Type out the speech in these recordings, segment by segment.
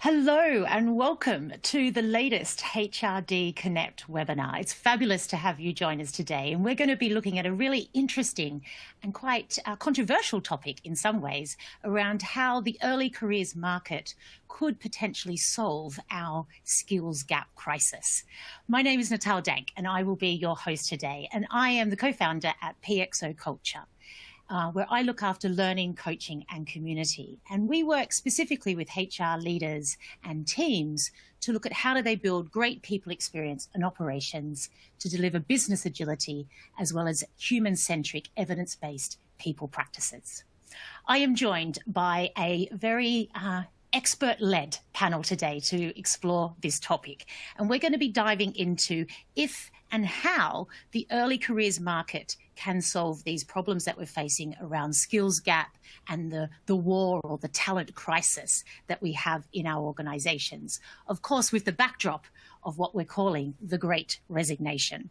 Hello and welcome to the latest HRD Connect webinar. It's fabulous to have you join us today, and we're going to be looking at a really interesting and quite controversial topic in some ways around how the early careers market could potentially solve our skills gap crisis. My name is Natal Dank and I will be your host today, and I am the co-founder at PXO Culture. Where I look after learning, coaching and community. And we work specifically with HR leaders and teams to look at how do they build great people experience and operations to deliver business agility as well as human-centric, evidence-based people practices. I am joined by a very expert-led panel today to explore this topic. And we're going to be diving into if and how the early careers market can solve these problems that we're facing around skills gap and the war or the talent crisis that we have in our organizations. Of course, with the backdrop of what we're calling the Great Resignation.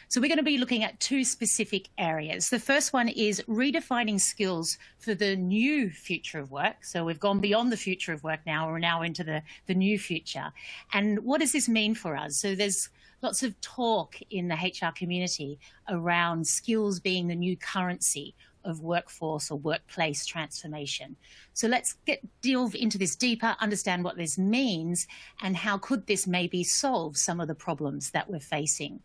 So we're going to be looking at two specific areas. The first one is redefining skills for the new future of work. So we've gone beyond the future of work now, we're now into the new future. And what does this mean for us? So there's lots of talk in the HR community around skills being the new currency of workforce or workplace transformation. So let's delve into this deeper, understand what this means, and how could this maybe solve some of the problems that we're facing.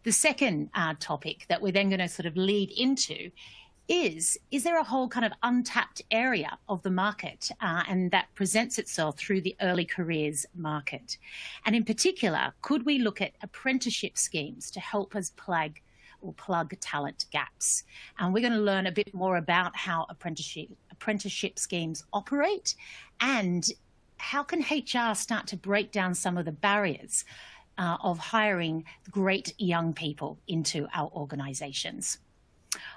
The second topic that we're then going to sort of lead into is there a whole kind of untapped area of the market and that presents itself through the early careers market? And in particular, could we look at apprenticeship schemes to help us plug talent gaps? And we're going to learn a bit more about how apprenticeship schemes operate and how can HR start to break down some of the barriers of hiring great young people into our organizations.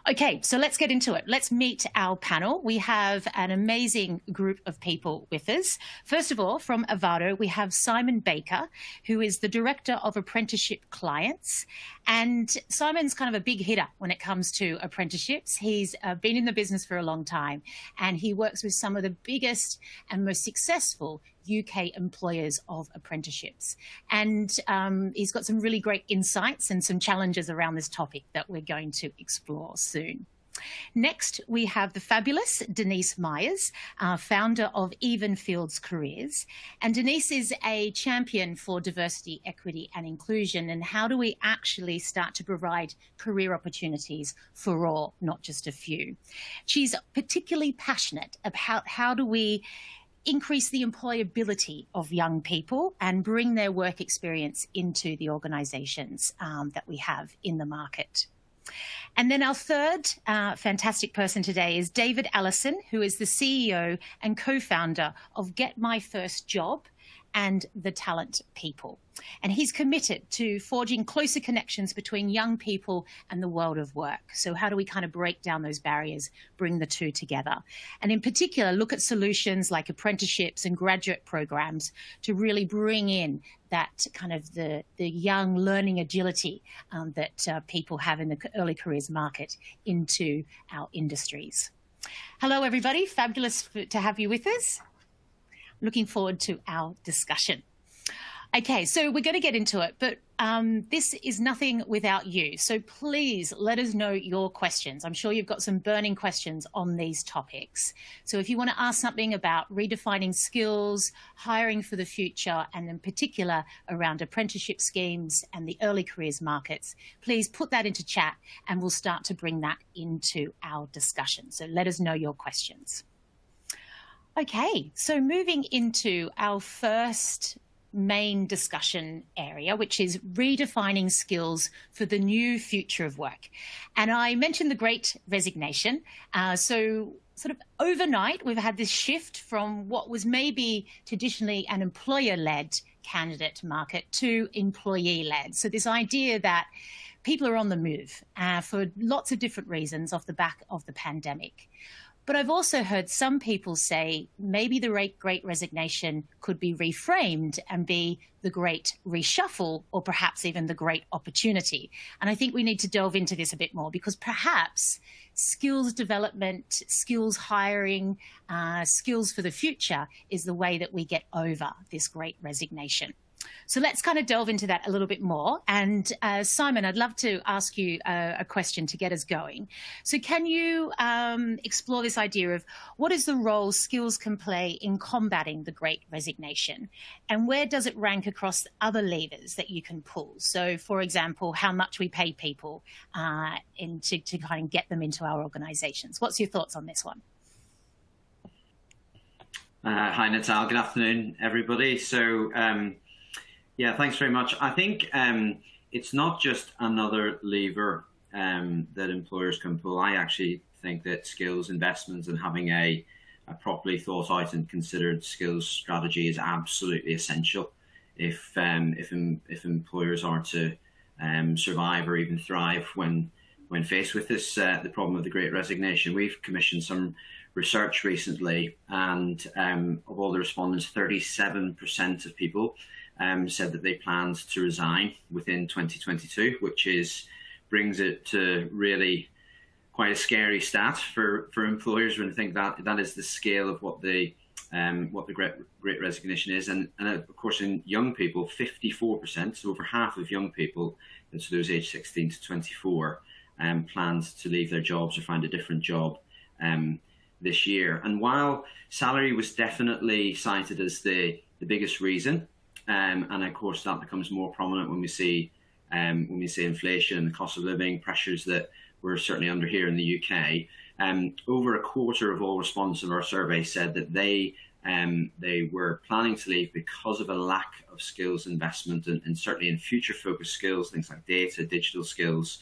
Okay, so let's get into it. Let's meet our panel. We have an amazing group of people with us. First of all, from Avado, we have Simon Baker, who is the Director of Apprenticeship Clients. And Simon's kind of a big hitter when it comes to apprenticeships. He's been in the business for a long time, and he works with some of the biggest and most successful UK employers of apprenticeships. And he's got some really great insights and some challenges around this topic that we're going to explore soon. Next, we have the fabulous Denise Myers, founder of Even Fields Careers. And Denise is a champion for diversity, equity and inclusion. And how do we actually start to provide career opportunities for all, not just a few? She's particularly passionate about how do we increase the employability of young people and bring their work experience into the organisations that we have in the market. And then our third fantastic person today is David Allison, who is the CEO and co-founder of Get My First Job and The Talent People. And he's committed to forging closer connections between young people and the world of work. So how do we kind of break down those barriers, bring the two together? And in particular, look at solutions like apprenticeships and graduate programs to really bring in that kind of the young learning agility that people have in the early careers market into our industries. Hello, everybody. Fabulous to have you with us. Looking forward to our discussion. Okay, so we're going to get into it, but this is nothing without you. So please let us know your questions. I'm sure you've got some burning questions on these topics. So if you want to ask something about redefining skills, hiring for the future, and in particular around apprenticeship schemes and the early careers markets, please put that into chat and we'll start to bring that into our discussion. So let us know your questions. Okay, so moving into our first main discussion area, which is redefining skills for the new future of work. And I mentioned the Great Resignation. So sort of overnight, we've had this shift from what was maybe traditionally an employer-led candidate market to employee-led. So this idea that people are on the move for lots of different reasons off the back of the pandemic. But I've also heard some people say maybe the Great Resignation could be reframed and be the Great Reshuffle, or perhaps even the Great Opportunity. And I think we need to delve into this a bit more, because perhaps skills development, skills hiring, skills for the future is the way that we get over this Great Resignation. So let's kind of delve into that a little bit more. And Simon, I'd love to ask you a question to get us going. So can you explore this idea of what is the role skills can play in combating the Great Resignation? And where does it rank across other levers that you can pull? So, for example, how much we pay people to kind of get them into our organizations. What's your thoughts on this one? Hi, Natal. Good afternoon, everybody. So, yeah, thanks very much. I think it's not just another lever that employers can pull. I actually think that skills investments and having a properly thought out and considered skills strategy is absolutely essential if employers are to survive or even thrive when faced with this the problem of the Great Resignation. We've commissioned some research recently, and of all the respondents, 37% of people said that they planned to resign within 2022, which brings it to really quite a scary stat for employers when they think that is the scale of what the Great Resignation is. And of course, in young people, 54%, so over half of young people, so those aged 16 to 24, planned to leave their jobs or find a different job this year. And while salary was definitely cited as the biggest reason, and of course that becomes more prominent when we see inflation and the cost of living pressures that we're certainly under here in the UK. Over a quarter of all respondents of our survey said that they were planning to leave because of a lack of skills investment and certainly in future focused skills, things like data, digital skills,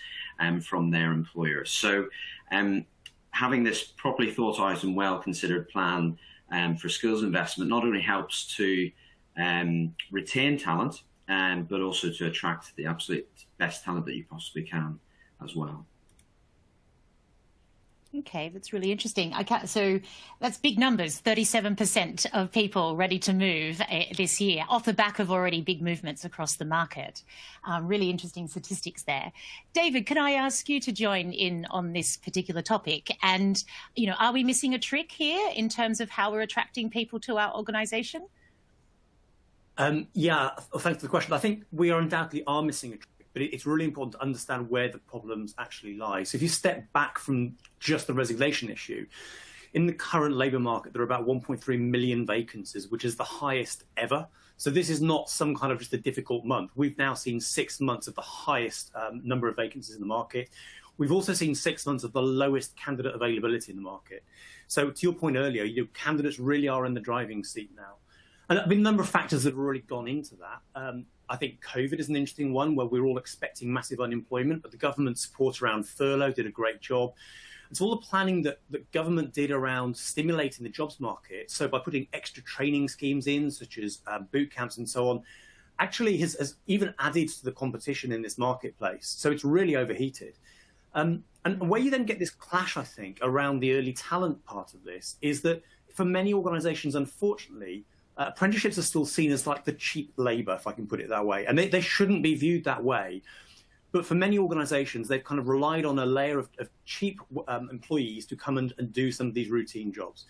from their employers. So having this properly thought out and well considered plan for skills investment not only helps to retain talent, but also to attract the absolute best talent that you possibly can as well. Okay, that's really interesting. So that's big numbers, 37% of people ready to move this year off the back of already big movements across the market. Really interesting statistics there. David, can I ask you to join in on this particular topic? And, are we missing a trick here in terms of how we're attracting people to our organisation? Yeah, thanks for the question. I think we undoubtedly are missing a trick, but it's really important to understand where the problems actually lie. So if you step back from just the resignation issue, in the current labour market, there are about 1.3 million vacancies, which is the highest ever. So this is not some kind of just a difficult month. We've now seen 6 months of the highest number of vacancies in the market. We've also seen 6 months of the lowest candidate availability in the market. So to your point earlier, candidates really are in the driving seat now. And there have been a number of factors that have already gone into that. I think COVID is an interesting one where we're all expecting massive unemployment, but the government support around furlough did a great job. And so all the planning that the government did around stimulating the jobs market, so by putting extra training schemes in, such as boot camps and so on, actually has even added to the competition in this marketplace. So it's really overheated. And where you then get this clash, I think, around the early talent part of this is that for many organizations, unfortunately, apprenticeships are still seen as like the cheap labor, if I can put it that way. And they shouldn't be viewed that way. But for many organizations, they've kind of relied on a layer of cheap employees to come and do some of these routine jobs.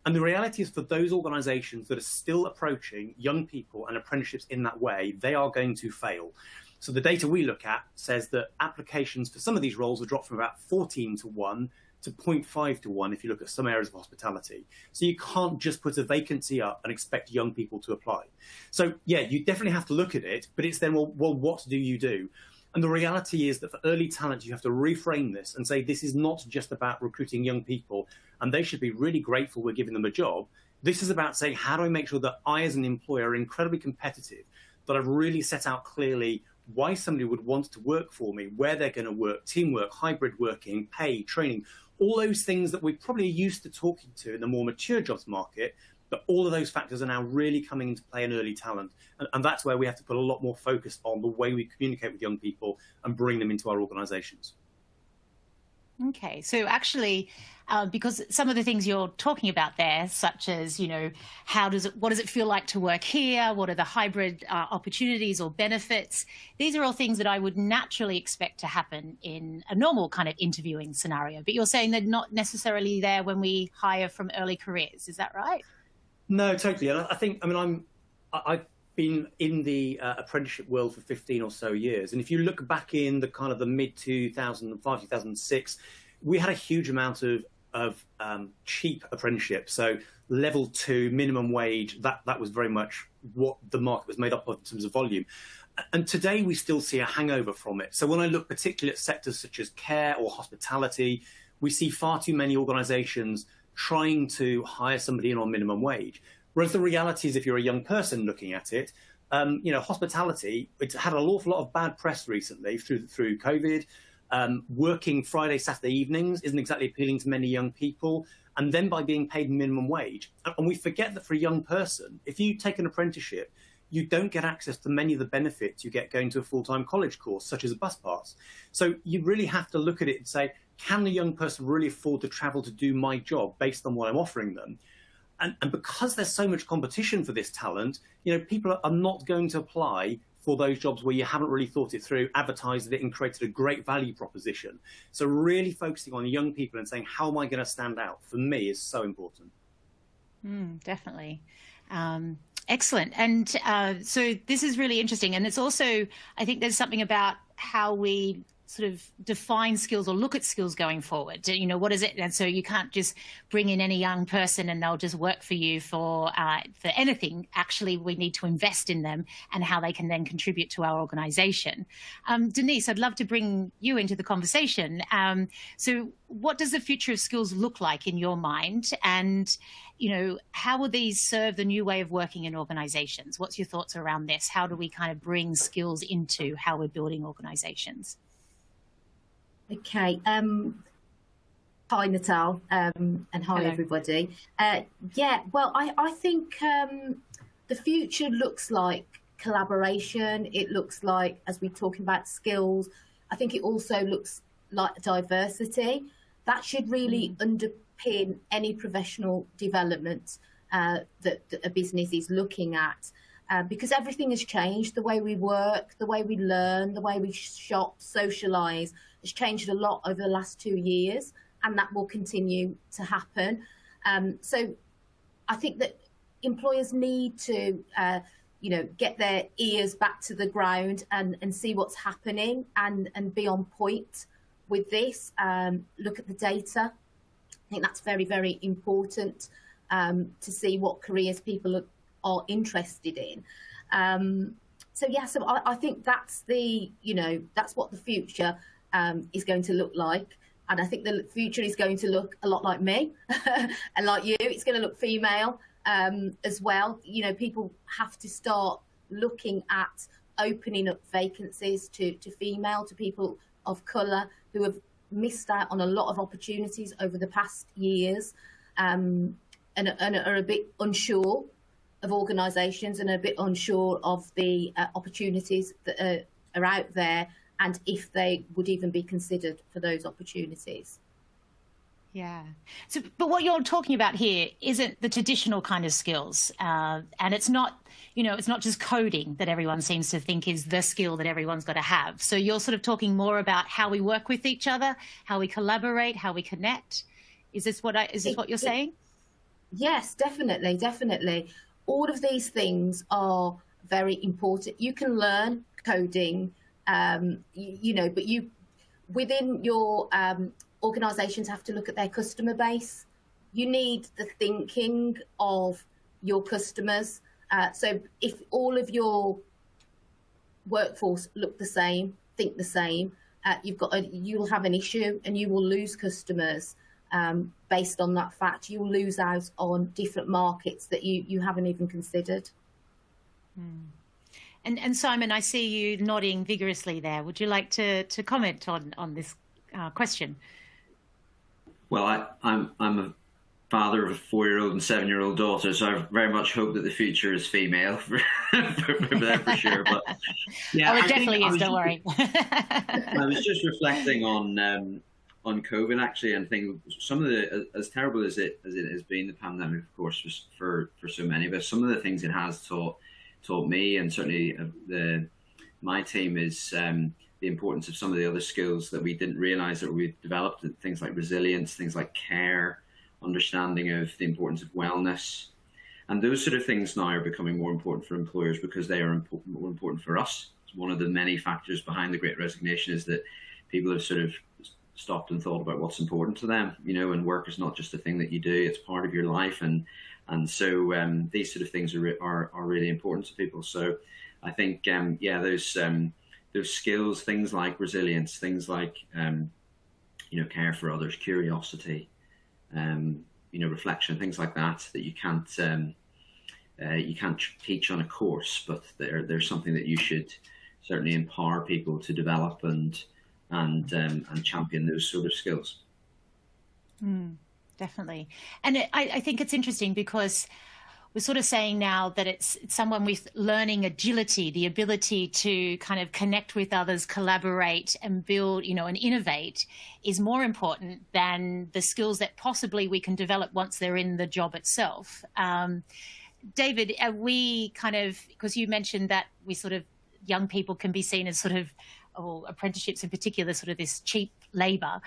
And the reality is for those organizations that are still approaching young people and apprenticeships in that way, they are going to fail. So the data we look at says that applications for some of these roles have dropped from about 14 to 1 to 0.5 to 1 if you look at some areas of hospitality. So you can't just put a vacancy up and expect young people to apply. So yeah, you definitely have to look at it, but it's then, well, what do you do? And the reality is that for early talent, you have to reframe this and say, this is not just about recruiting young people, and they should be really grateful we're giving them a job. This is about saying, how do I make sure that I, as an employer, are incredibly competitive, that I've really set out clearly why somebody would want to work for me, where they're going to work, teamwork, hybrid working, pay, training, all those things that we're probably used to talking to in the more mature jobs market, but all of those factors are now really coming into play in early talent. And that's where we have to put a lot more focus on the way we communicate with young people and bring them into our organizations. Okay, so actually, because some of the things you're talking about there, such as, what does it feel like to work here? What are the hybrid opportunities or benefits? These are all things that I would naturally expect to happen in a normal kind of interviewing scenario. But you're saying they're not necessarily there when we hire from early careers. Is that right? No, totally. And I've been in the apprenticeship world for 15 or so years. And if you look back in the kind of the mid 2005, 2006, we had a huge amount of cheap apprenticeships. So level 2 minimum wage, that was very much what the market was made up of in terms of volume. And today we still see a hangover from it. So when I look particularly at sectors such as care or hospitality, we see far too many organizations trying to hire somebody in on minimum wage. Whereas the reality is, if you're a young person looking at it, hospitality, it's had an awful lot of bad press recently through COVID. Working Friday, Saturday evenings isn't exactly appealing to many young people. And then by being paid minimum wage. And we forget that for a young person, if you take an apprenticeship, you don't get access to many of the benefits you get going to a full-time college course, such as a bus pass. So you really have to look at it and say, can the young person really afford to travel to do my job based on what I'm offering them? And because there's so much competition for this talent, people are not going to apply for those jobs where you haven't really thought it through, advertised it, and created a great value proposition. So really focusing on young people and saying, how am I going to stand out, for me, is so important. Definitely. Excellent. And so this is really interesting. And it's also, I think there's something about how we sort of define skills or look at skills going forward. What is it? And so you can't just bring in any young person and they'll just work for you for anything. Actually, we need to invest in them and how they can then contribute to our organization. Denise, I'd love to bring you into the conversation. So what does the future of skills look like in your mind? And, how will these serve the new way of working in organizations? What's your thoughts around this? How do we kind of bring skills into how we're building organizations? Okay. Hi, Natal, and hi, Hello. everybody. Well, I think the future looks like collaboration. It looks like, as we're talking about skills, I think it also looks like diversity. That should really underpin any professional development that a business is looking at. Because everything has changed. The way we work, the way we learn, the way we shop, socialise has changed a lot over the last 2 years, and that will continue to happen. So I think that employers need to, get their ears back to the ground and see what's happening and be on point with this. Look at the data. I think that's very, very important to see what careers people are interested in. So I think that's that's what the future is going to look like. And I think the future is going to look a lot like me and like you. It's going to look female as well. People have to start looking at opening up vacancies to female, to people of colour who have missed out on a lot of opportunities over the past years and are a bit unsure of organisations and a bit unsure of the opportunities that are out there and if they would even be considered for those opportunities. Yeah. So, but what you're talking about here isn't the traditional kind of skills. And it's not, it's not just coding that everyone seems to think is the skill that everyone's got to have. So you're sort of talking more about how we work with each other, how we collaborate, how we connect. Is this what you're saying? Yes, definitely. All of these things are very important. You can learn coding, but you within your organisations have to look at their customer base. You need the thinking of your customers. So if all of your workforce look the same, think the same, you'll have an issue and you will lose customers. Based on that fact, you'll lose out on different markets that you haven't even considered. And Simon, I see you nodding vigorously there. Would you like to comment on this question? Well, I'm a father of a 4-year-old and 7-year-old daughter, so I very much hope that the future is female for sure. But yeah, it definitely is. Don't worry. I was just reflecting on on COVID actually, and think some of the, as terrible as it has been, the pandemic, of course, was for so many of us. Some of the things it has taught me, and certainly my team, is the importance of some of the other skills that we didn't realize that we developed. Things like resilience, things like care, understanding of the importance of wellness, and those sort of things now are becoming more important for employers because they are more important for us. It's one of the many factors behind the Great Resignation is that people have sort of stopped and thought about what's important to them, and work is not just a thing that you do, it's part of your life. And so these sort of things are really important to people. So I think, those skills, things like resilience, things like, care for others, curiosity, reflection, things like that you can't teach on a course, but they're something that you should certainly empower people to develop and champion those sort of skills. Definitely. And I think it's interesting because we're sort of saying now that it's someone with learning agility, the ability to kind of connect with others, collaborate and build, and innovate is more important than the skills that possibly we can develop once they're in the job itself. David, are we kind of, because you mentioned that we sort of, young people can be seen as sort of, or apprenticeships in particular, sort of this cheap labor.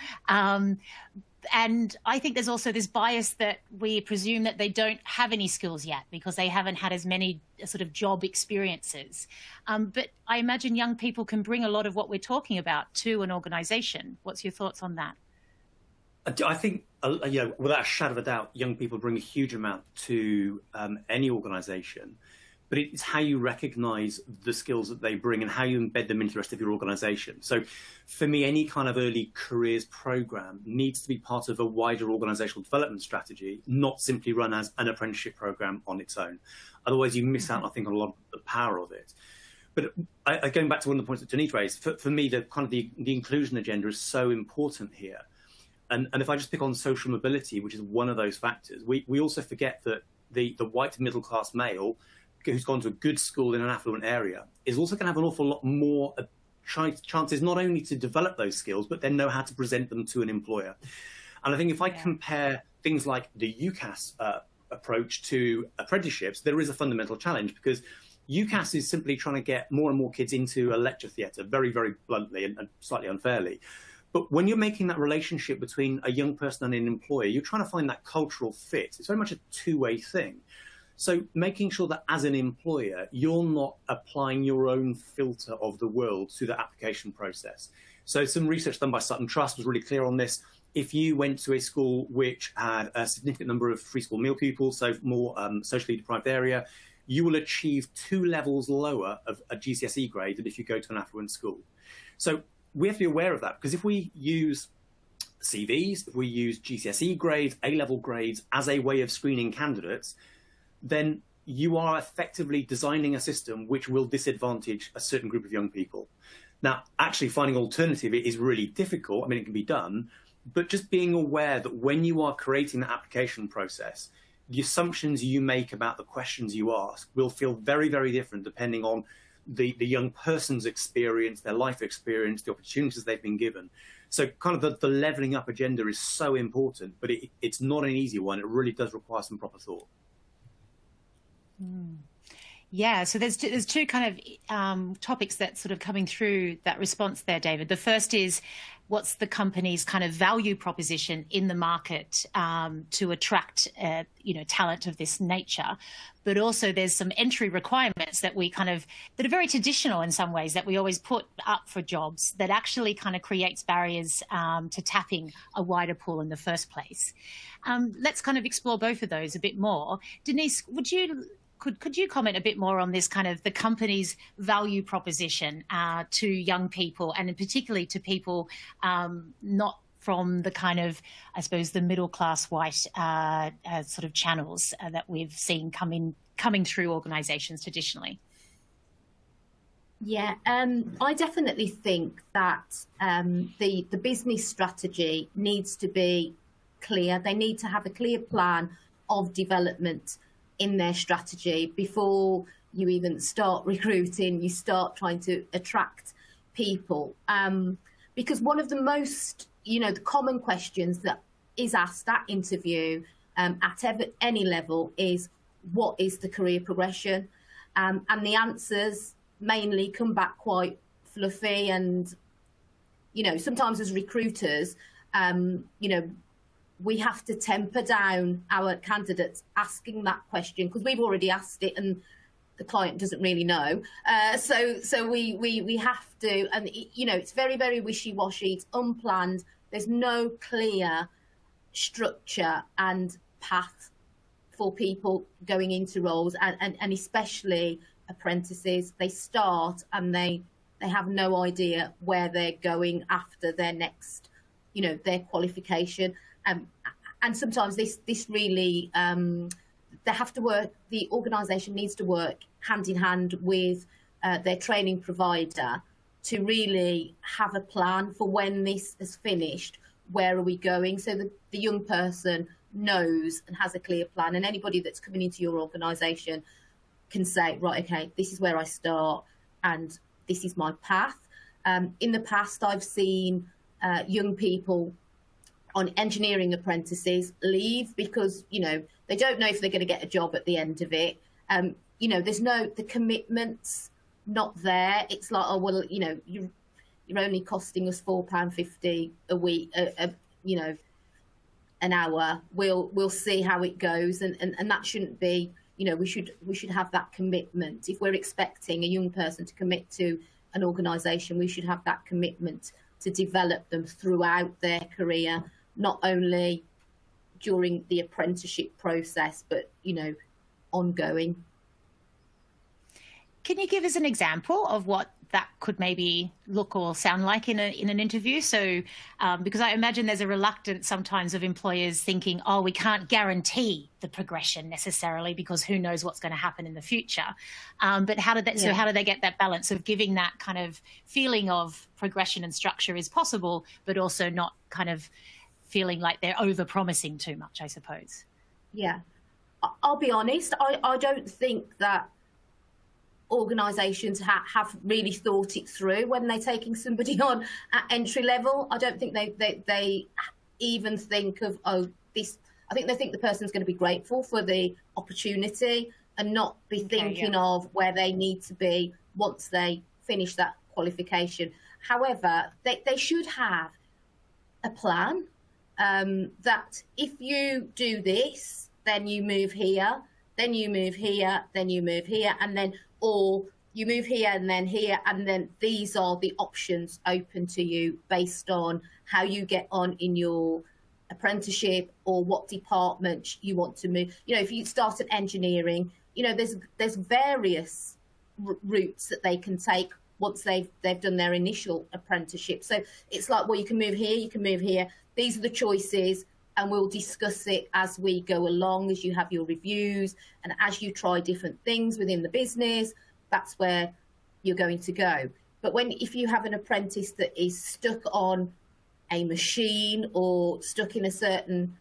And I think there's also this bias that we presume that they don't have any skills yet because they haven't had as many sort of job experiences. But I imagine young people can bring a lot of what we're talking about to an organization. What's your thoughts on that? I think, without a shadow of a doubt, young people bring a huge amount to any organization. But it's how you recognize the skills that they bring and how you embed them into the rest of your organization. So for me, any kind of early careers program needs to be part of a wider organizational development strategy, not simply run as an apprenticeship program on its own. Otherwise, you miss out, I think, on a lot of the power of it. But going back to one of the points that Denise raised, for me, the inclusion agenda is so important here. And if I just pick on social mobility, which is one of those factors, we also forget that the white middle-class male who's gone to a good school in an affluent area is also going to have an awful lot more chances not only to develop those skills, but then know how to present them to an employer. And I think if I compare things like the UCAS approach to apprenticeships, there is a fundamental challenge because UCAS is simply trying to get more and more kids into a lecture theatre, very, very bluntly and slightly unfairly. But when you're making that relationship between a young person and an employer, you're trying to find that cultural fit. It's very much a two-way thing. So making sure that as an employer, you're not applying your own filter of the world to the application process. So some research done by Sutton Trust was really clear on this. If you went to a school which had a significant number of free school meal pupils, so more socially deprived area, you will achieve 2 levels lower of a GCSE grade than if you go to an affluent school. So we have to be aware of that because if we use CVs, if we use GCSE grades, A-level grades as a way of screening candidates, then you are effectively designing a system which will disadvantage a certain group of young people. Now, actually finding an alternative is really difficult. I mean, it can be done, but just being aware that when you are creating the application process, the assumptions you make about the questions you ask will feel very, very different depending on the young person's experience, their life experience, the opportunities they've been given. So kind of the leveling up agenda is so important, but it's not an easy one. It really does require some proper thought. Yeah, so there's two kind of topics that sort of coming through that response there, David. The first is what's the company's kind of value proposition in the market to attract talent of this nature, but also there's some entry requirements that that are very traditional in some ways that we always put up for jobs that actually kind of creates barriers to tapping a wider pool in the first place. Let's kind of explore both of those a bit more. Denise, could you comment a bit more on this kind of the company's value proposition to young people and particularly to people not from the kind of, I suppose, the middle class white sort of channels that we've seen coming through organisations traditionally? Yeah, I definitely think that the business strategy needs to be clear. They need to have a clear plan of development in their strategy before you even start recruiting, you start trying to attract people. because one of the most, the common questions that is asked at interview at any level is, what is the career progression? And the answers mainly come back quite fluffy, and sometimes as recruiters, we have to temper down our candidates asking that question, because we've already asked it and the client doesn't really know. So we have to, and it's very, very wishy-washy. It's unplanned. There's no clear structure and path for people going into roles, and especially apprentices. They start and they have no idea where they're going after their next, their qualification. And sometimes this really, they have to work, the organisation needs to work hand in hand with their training provider to really have a plan for when this is finished, where are we going, so that the young person knows and has a clear plan. And anybody that's coming into your organisation can say, right, okay, this is where I start and this is my path. In the past, I've seen young people on engineering apprentices leave because, they don't know if they're going to get a job at the end of it. There's the commitment's not there. It's like, oh, well, you're only costing us £4.50 a week, an hour. We'll see how it goes. And that shouldn't be, we should have that commitment. If we're expecting a young person to commit to an organisation, we should have that commitment to develop them throughout their career, not only during the apprenticeship process, but, ongoing. Can you give us an example of what that could maybe look or sound like in an interview? So, because I imagine there's a reluctance sometimes of employers thinking, oh, we can't guarantee the progression necessarily because who knows what's going to happen in the future. But how did that? So how do they get that balance of giving that kind of feeling of progression and structure is possible, but also not kind of feeling like they're over-promising too much, I suppose? Yeah, I'll be honest. I don't think that organisations have really thought it through when they're taking somebody on at entry level. I don't think they even think of, this. I think they think the person's going to be grateful for the opportunity and not be thinking of where they need to be once they finish that qualification. However, they should have a plan, that if you do this, then you move here, then you move here, then you move here, and then, or you move here and then these are the options open to you based on how you get on in your apprenticeship or what department you want to move. If you start at engineering, there's various routes that they can take once they've done their initial apprenticeship. So it's like, well, you can move here, you can move here. These are the choices, and we'll discuss it as we go along, as you have your reviews and as you try different things within the business. That's where you're going to go. But if you have an apprentice that is stuck on a machine or stuck in a certain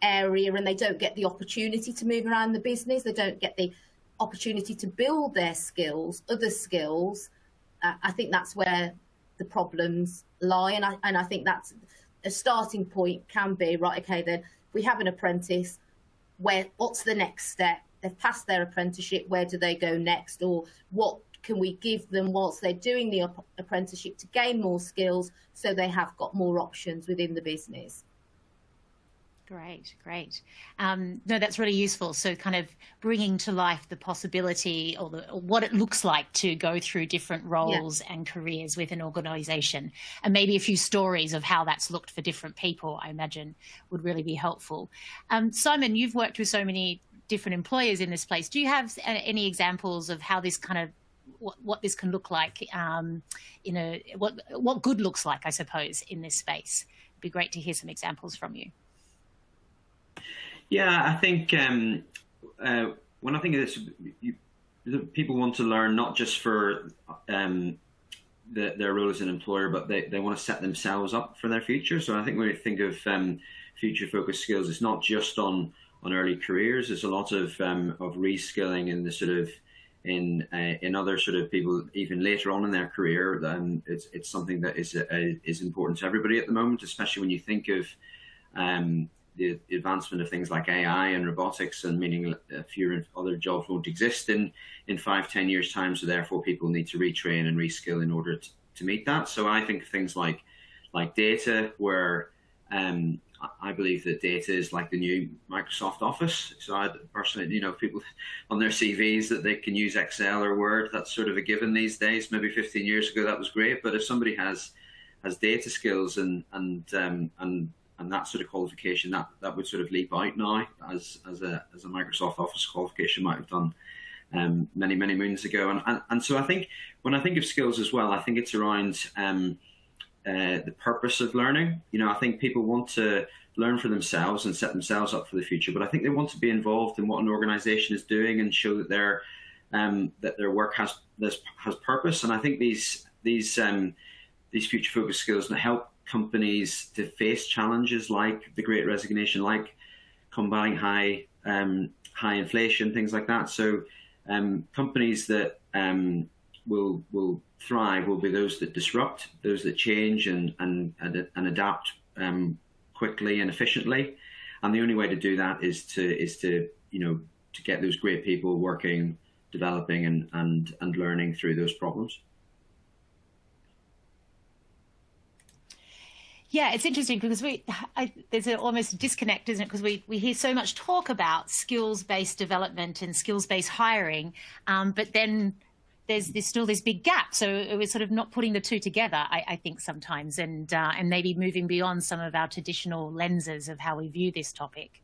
area, and they don't get the opportunity to move around the business, they don't get the opportunity to build their skills, other skills, I think that's where the problems lie. And I think that's a starting point can be, right, okay, then we have an apprentice, what's the next step? They've passed their apprenticeship, where do they go next? Or what can we give them whilst they're doing the apprenticeship to gain more skills so they have got more options within the business? Great. No, that's really useful. So kind of bringing to life the possibility or what it looks like to go through different roles and careers with an organisation, and maybe a few stories of how that's looked for different people, I imagine would really be helpful. Simon, you've worked with so many different employers in this place. Do you have any examples of how this kind of what this can look like, what good looks like, I suppose, in this space? It'd be great to hear some examples from you. Yeah, I think when I think of this, people want to learn not just for their role as an employer, but they want to set themselves up for their future. So I think when we think of future-focused skills, it's not just on early careers. There's a lot of reskilling in the sort of in other sort of people even later on in their career. It's something that is important to everybody at the moment, especially when you think of the advancement of things like AI and robotics, and meaning fewer other jobs won't exist in 5-10 years time. So therefore people need to retrain and reskill in order to meet that. So I think of things like data, where I believe that data is like the new Microsoft Office. So I personally, people on their CVs that they can use Excel or Word, that's sort of a given these days. Maybe 15 years ago that was great, but if somebody has data skills and that sort of qualification, that would sort of leap out now as a Microsoft Office qualification might have done many moons ago. And so I think when I think of skills as well, I think it's around the purpose of learning. I think people want to learn for themselves and set themselves up for the future, but I think they want to be involved in what an organization is doing and show that their work has purpose. And I think these future focused skills help companies to face challenges like the Great Resignation, like combating high inflation, things like that. So companies that will thrive will be those that disrupt, those that change and adapt quickly and efficiently. And the only way to do that is to get those great people working, developing and learning through those problems. Yeah, it's interesting because there's almost a disconnect, isn't it? Because we hear so much talk about skills-based development and skills-based hiring, but then there's still this big gap. So we're sort of not putting the two together, I think, sometimes, and maybe moving beyond some of our traditional lenses of how we view this topic.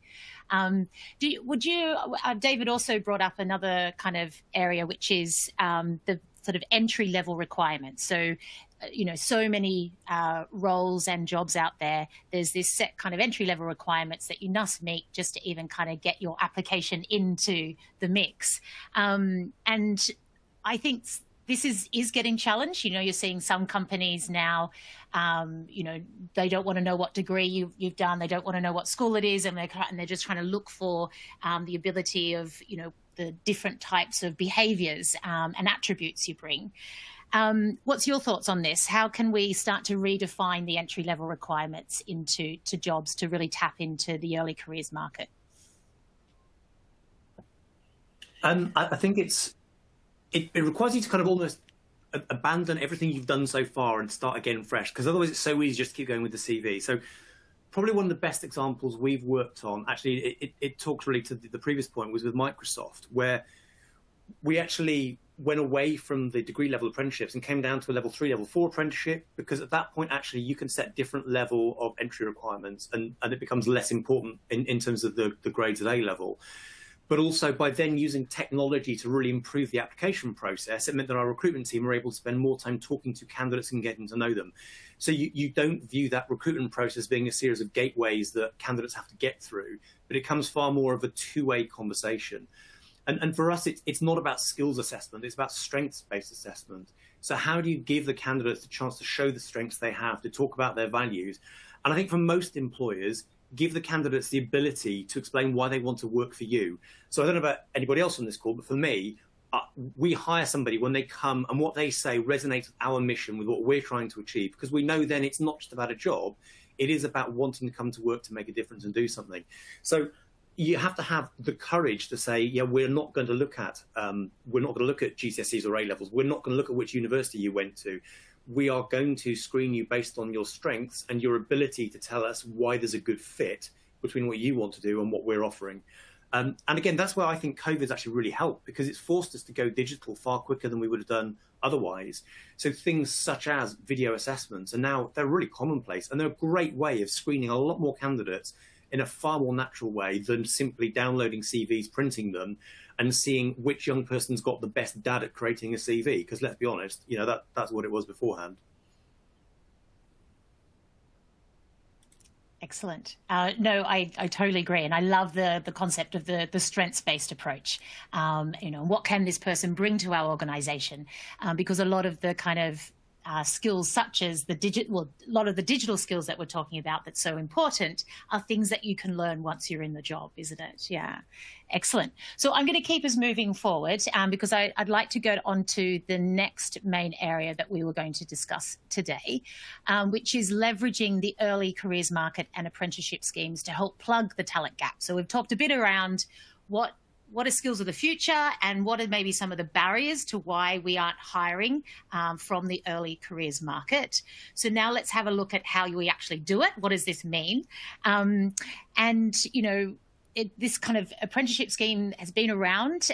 David also brought up another kind of area, which is the sort of entry-level requirements. So, so many roles and jobs out there, there's this set kind of entry-level requirements that you must meet just to even kind of get your application into the mix. And I think this is getting challenged. You're seeing some companies now, they don't want to know what degree you've done. They don't want to know what school it is. And they're just trying to look for the ability of, the different types of behaviors and attributes you bring. What's your thoughts on this? How can we start to redefine the entry-level requirements into jobs to really tap into the early careers market? I think it requires you to kind of almost abandon everything you've done so far and start again fresh, because otherwise it's so easy just to keep going with the CV. So probably one of the best examples we've worked on, actually it talks really to the previous point, was with Microsoft, where we actually went away from the degree level apprenticeships and came down to a level 3, level 4 apprenticeship, because at that point actually you can set different level of entry requirements and it becomes less important in terms of the grades at A level. But also by then using technology to really improve the application process, it meant that our recruitment team were able to spend more time talking to candidates and getting to know them. So you don't view that recruitment process being a series of gateways that candidates have to get through, but it comes far more of a two-way conversation. And for us, it's not about skills assessment, it's about strengths-based assessment. So how do you give the candidates the chance to show the strengths they have, to talk about their values? And I think for most employers, give the candidates the ability to explain why they want to work for you. So I don't know about anybody else on this call, but for me, we hire somebody when they come and what they say resonates with our mission, with what we're trying to achieve, because we know then it's not just about a job, it is about wanting to come to work to make a difference and do something. So you have to have the courage to say, yeah, we're not going to look at GCSEs or A levels. We're not going to look at which university you went to. We are going to screen you based on your strengths and your ability to tell us why there's a good fit between what you want to do and what we're offering. And again, that's where I think COVID's actually really helped, because it's forced us to go digital far quicker than we would have done otherwise. So things such as video assessments, and now they're really commonplace, and they're a great way of screening a lot more candidates in a far more natural way than simply downloading CVs, printing them, and seeing which young person's got the best dad at creating a CV. Because let's be honest, that's what it was beforehand. Excellent. No, I totally agree. And I love the concept of the strengths-based approach. What can this person bring to our organization? Because a lot of the kind of skills such as a lot of the digital skills that we're talking about that's so important are things that you can learn once you're in the job, isn't it? Yeah, excellent. So I'm going to keep us moving forward because I'd like to go on to the next main area that we were going to discuss today, which is leveraging the early careers market and apprenticeship schemes to help plug the talent gap. So we've talked a bit around what are skills of the future and what are maybe some of the barriers to why we aren't hiring from the early careers market. So now let's have a look at how we actually do it. What does this mean? And, you know, this kind of apprenticeship scheme has been around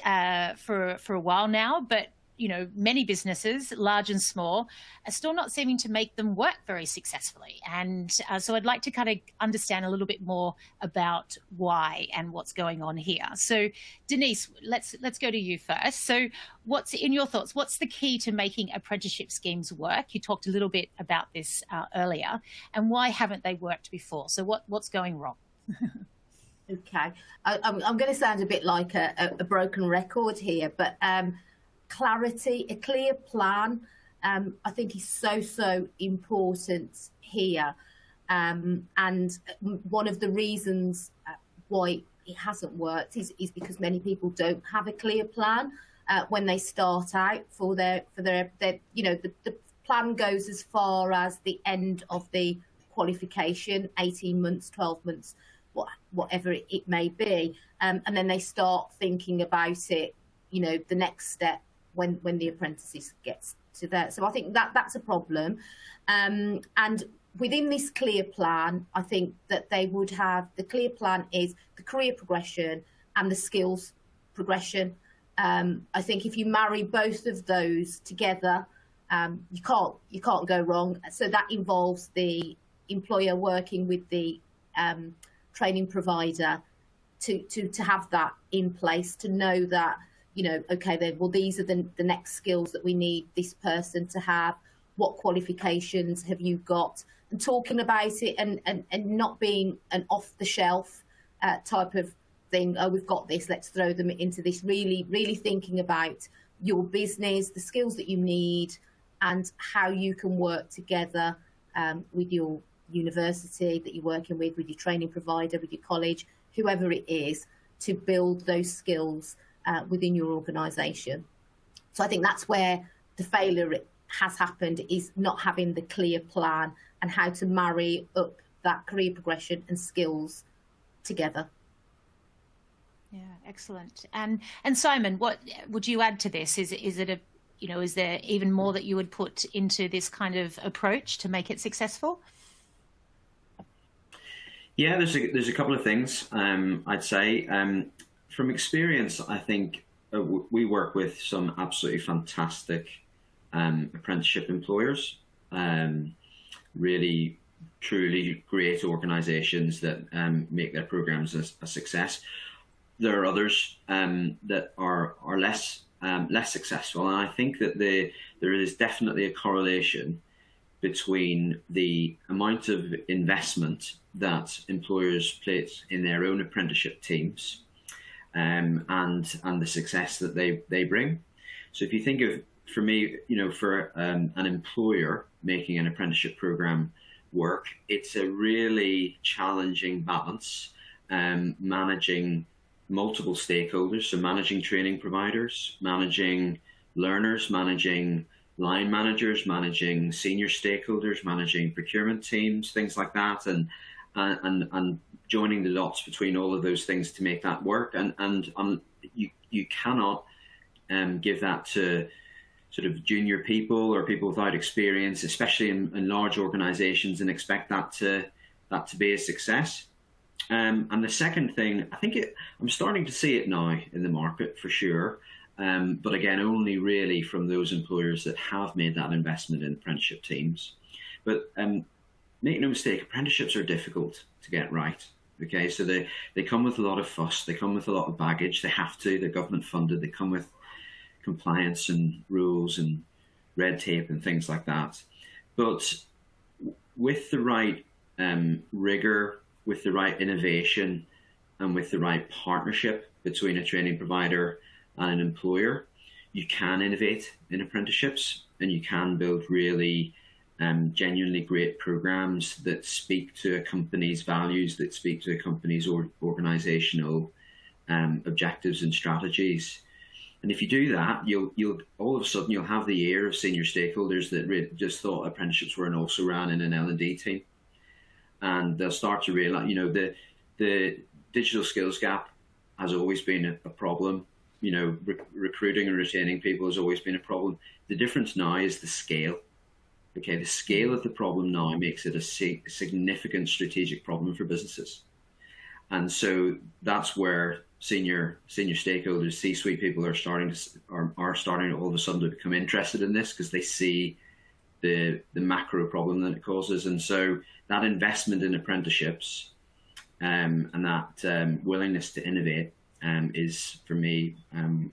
for a while now, but you know, many businesses, large and small, are still not seeming to make them work very successfully. And so I'd like to kind of understand a little bit more about why and what's going on here. So Denise, let's go to you first. So what's, in your thoughts, what's the key to making apprenticeship schemes work? You talked a little bit about this earlier, and why haven't they worked before? So what's going wrong? Okay, I'm going to sound a bit like a broken record here, but clarity, a clear plan, I think is so important here. And one of the reasons why it hasn't worked is because many people don't have a clear plan when they start out for their you know, the plan goes as far as the end of the qualification, 18 months, 12 months, whatever it may be. And then they start thinking about it, you know, the next step, when the apprentice gets to that. So I think that's a problem. And within this clear plan, I think that they would have, the clear plan is the career progression and the skills progression. I think if you marry both of those together, you can't go wrong. So that involves the employer working with the training provider to have that in place, to know that, you know, okay, then, well, these are the next skills that we need this person to have. What qualifications have you got? And talking about it and not being an off-the-shelf type of thing. Oh, we've got this, let's throw them into this. Really thinking about your business, the skills that you need, and how you can work together with your university that you're working with your training provider, with your college, whoever it is, to build those skills within your organisation. So I think that's where the failure has happened, is not having the clear plan and how to marry up that career progression and skills together. Yeah, excellent. And Simon, what would you add to this? Is it a, you know, is there even more that you would put into this kind of approach to make it successful? Yeah, there's a couple of things I'd say. From experience, I think we work with some absolutely fantastic apprenticeship employers, really, truly great organisations that make their programmes a success. There are others that are less successful, and I think that there is definitely a correlation between the amount of investment that employers place in their own apprenticeship teams and the success that they bring. So if you think of, for me, you know, for an employer making an apprenticeship program work, it's a really challenging balance, managing multiple stakeholders, so managing training providers, managing learners, managing line managers, managing senior stakeholders, managing procurement teams, things like that, and joining the dots between all of those things to make that work. And you cannot give that to sort of junior people or people without experience, especially in large organizations, and expect that to be a success. And the second thing, I think I'm starting to see it now in the market for sure, but again, only really from those employers that have made that investment in apprenticeship teams. But make no mistake, apprenticeships are difficult to get right. Okay, so they come with a lot of fuss, they come with a lot of baggage, they have to, they're government funded, they come with compliance and rules and red tape and things like that. But with the right rigor, with the right innovation, and with the right partnership between a training provider and an employer, you can innovate in apprenticeships, and you can build really genuinely great programs that speak to a company's values, that speak to a company's organizational objectives and strategies. And if you do that, you'll all of a sudden you'll have the ear of senior stakeholders that just thought apprenticeships were and also ran in an L&D team, and they'll start to realize, the digital skills gap has always been a problem. Recruiting and retaining people has always been a problem. The difference now is the scale. Okay, the scale of the problem now makes it a significant strategic problem for businesses, and so that's where senior stakeholders, C-suite people are starting all of a sudden to become interested in this, because they see the macro problem that it causes. And so that investment in apprenticeships and that willingness to innovate is, for me,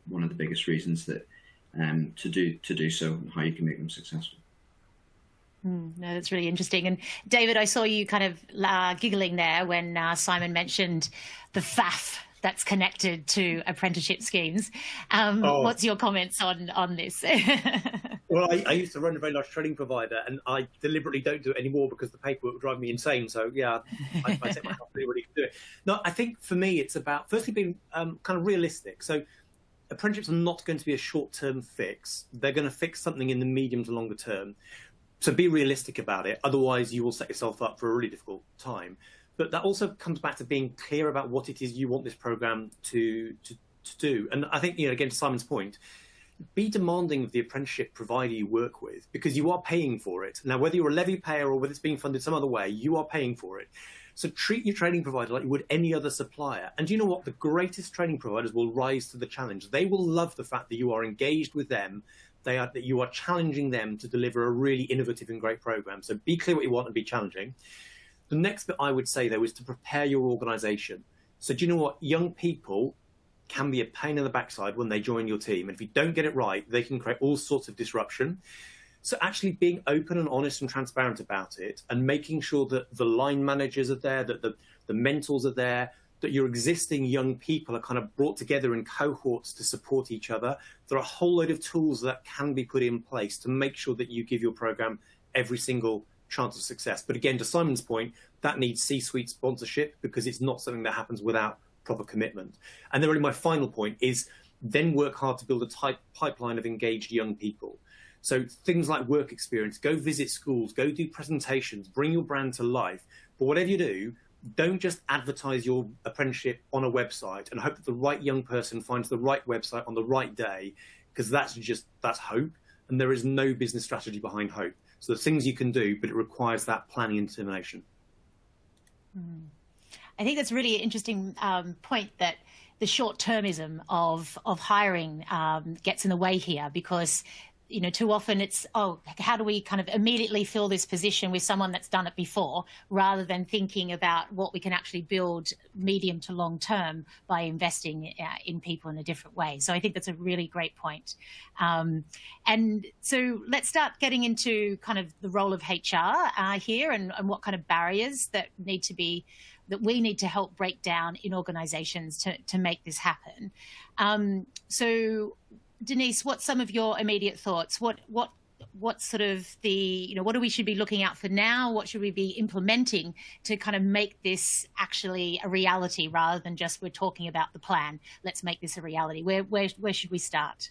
one of the biggest reasons that to do so, and how you can make them successful. No, that's really interesting. And David, I saw you kind of giggling there when Simon mentioned the faff that's connected to apprenticeship schemes. What's your comments on this? Well, I used to run a very large training provider, and I deliberately don't do it anymore because the paperwork would drive me insane. So yeah, I take myself really to do it. No, I think for me it's about firstly being kind of realistic. So apprenticeships are not going to be a short-term fix. They're going to fix something in the medium to longer term. So be realistic about it. Otherwise, you will set yourself up for a really difficult time. But that also comes back to being clear about what it is you want this program to do. And I think, again, to Simon's point, be demanding of the apprenticeship provider you work with, because you are paying for it. Now, whether you're a levy payer or whether it's being funded some other way, you are paying for it. So treat your training provider like you would any other supplier. And you know what? The greatest training providers will rise to the challenge. They will love the fact that you are engaged with them, that you are challenging them to deliver a really innovative and great program. So be clear what you want and be challenging. The next bit I would say, though, is to prepare your organization. So do you know what? Young people can be a pain in the backside when they join your team. And if you don't get it right, they can create all sorts of disruption. So actually being open and honest and transparent about it, and making sure that the line managers are there, that the mentors are there, that your existing young people are kind of brought together in cohorts to support each other. There are a whole load of tools that can be put in place to make sure that you give your program every single chance of success. But again, to Simon's point, that needs C-suite sponsorship, because it's not something that happens without proper commitment. And then really my final point is then work hard to build a pipeline of engaged young people. So things like work experience, go visit schools, go do presentations, bring your brand to life. But whatever you do, don't just advertise your apprenticeship on a website and hope that the right young person finds the right website on the right day, because that's hope. And there is no business strategy behind hope. So there's things you can do, but it requires that planning and determination. I think that's a really interesting point, that the short-termism of hiring gets in the way here, because too often it's, how do we kind of immediately fill this position with someone that's done it before, rather than thinking about what we can actually build medium to long term by investing in people in a different way. So I think that's a really great point. And so let's start getting into kind of the role of HR here, and what kind of barriers that we need to help break down in organizations to make this happen. So Denise, what's some of your immediate thoughts? What's sort of what do we should be looking out for now? What should we be implementing to kind of make this actually a reality, rather than just we're talking about the plan? Let's make this a reality. Where should we start?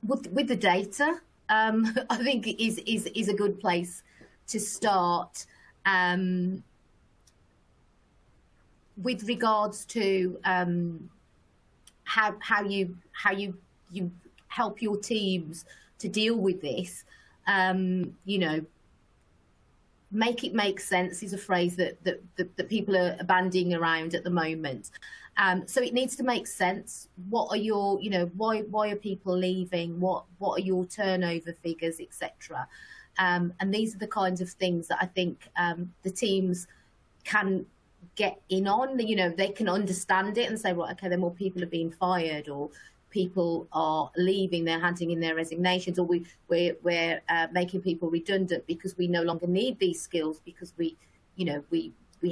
With the data, I think is a good place to start. With regards to how you help your teams to deal with this, make it make sense is a phrase that people are bandying around at the moment. So it needs to make sense. What are your, why are people leaving? What are your turnover figures, etc. And these are the kinds of things that I think the teams can get in on. They can understand it and say, right, okay, then more people are being fired, or people are leaving, they're handing in their resignations, or we're making people redundant because we no longer need these skills because we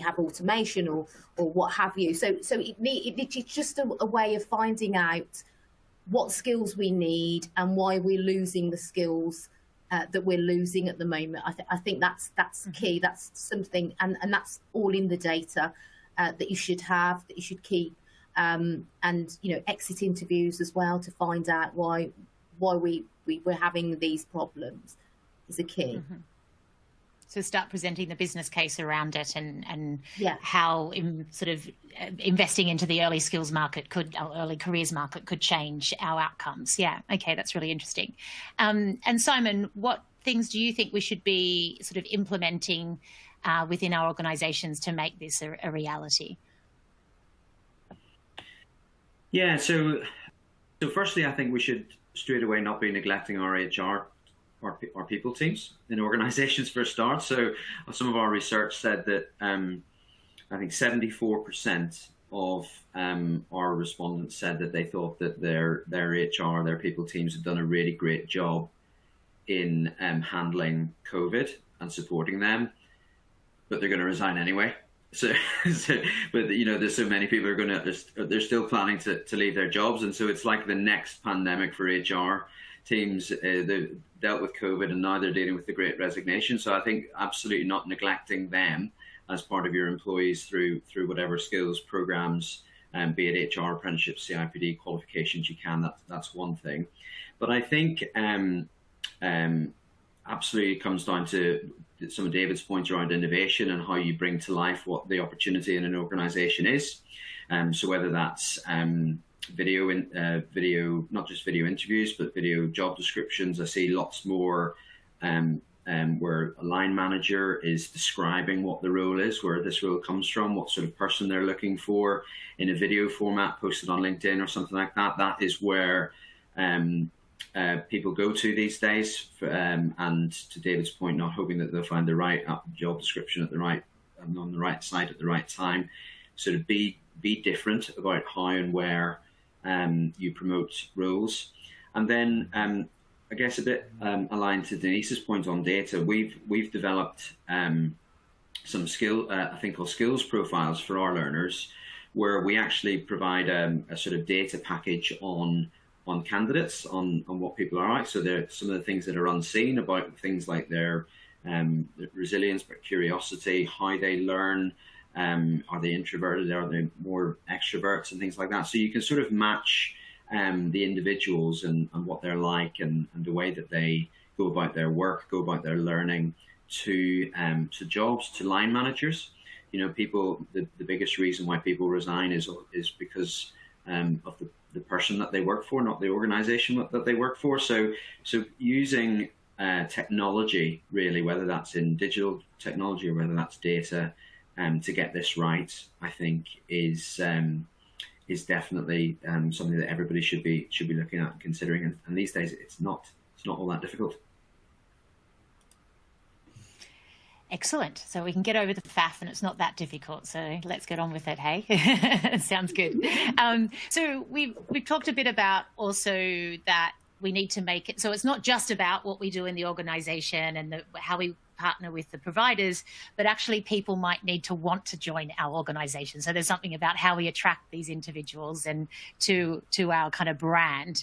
have automation or what have you. So it's just a way of finding out what skills we need and why we're losing the skills that we're losing at the moment. I think that's key. That's something, and that's all in the data that you should have, that you should keep, and exit interviews as well to find out why we're having these problems is a key. Mm-hmm. So start presenting the business case around it, and yeah, how investing into the early skills market early careers market could change our outcomes. Yeah, okay, that's really interesting. And Simon, what things do you think we should be sort of implementing within our organisations to make this a reality? Yeah, so firstly, I think we should straight away not be neglecting our HR. Our people teams in organizations for a start. So some of our research said that I think 74% of our respondents said that they thought that their HR, their people teams had done a really great job in handling COVID and supporting them, but they're going to resign anyway. But there's so many people they're still planning to leave their jobs, and so it's like the next pandemic for HR teams. They've dealt with COVID and now they're dealing with the Great Resignation. So I think absolutely not neglecting them as part of your employees through whatever skills programs, be it HR, apprenticeship, CIPD qualifications you can. That's one thing. But I think absolutely it comes down to some of David's points around innovation and how you bring to life what the opportunity in an organisation is. So whether that's video, not just video interviews, but video job descriptions. I see lots more where a line manager is describing what the role is, where this role comes from, what sort of person they're looking for in a video format posted on LinkedIn or something like that. That is where people go to these days. And to David's point, not hoping that they'll find the right job description at the right on the right site at the right time. Sort of be different about how and where you promote roles. And then I guess a bit aligned to Denise's point on data, we've developed some thing called skills profiles for our learners, where we actually provide a sort of data package on candidates, on what people are like. So there are some of the things that are unseen about things like their resilience, but curiosity, how they learn. Are they introverted? Are they more extroverts and things like that? So you can sort of match the individuals and what they're like and the way that they go about their work, go about their learning to jobs, to line managers. People, the biggest reason why people resign is because of the person that they work for, not the organization that they work for. So using technology, really, whether that's in digital technology or whether that's data, to get this right, I think is definitely something that everybody should be looking at and considering. And these days, it's not all that difficult. Excellent. So we can get over the faff and it's not that difficult. So let's get on with it, hey? Sounds good. So we've talked a bit about also that we need to make it so it's not just about what we do in the organisation and how we partner with the providers, but actually people might need to want to join our organisation. So there's something about how we attract these individuals and to our kind of brand.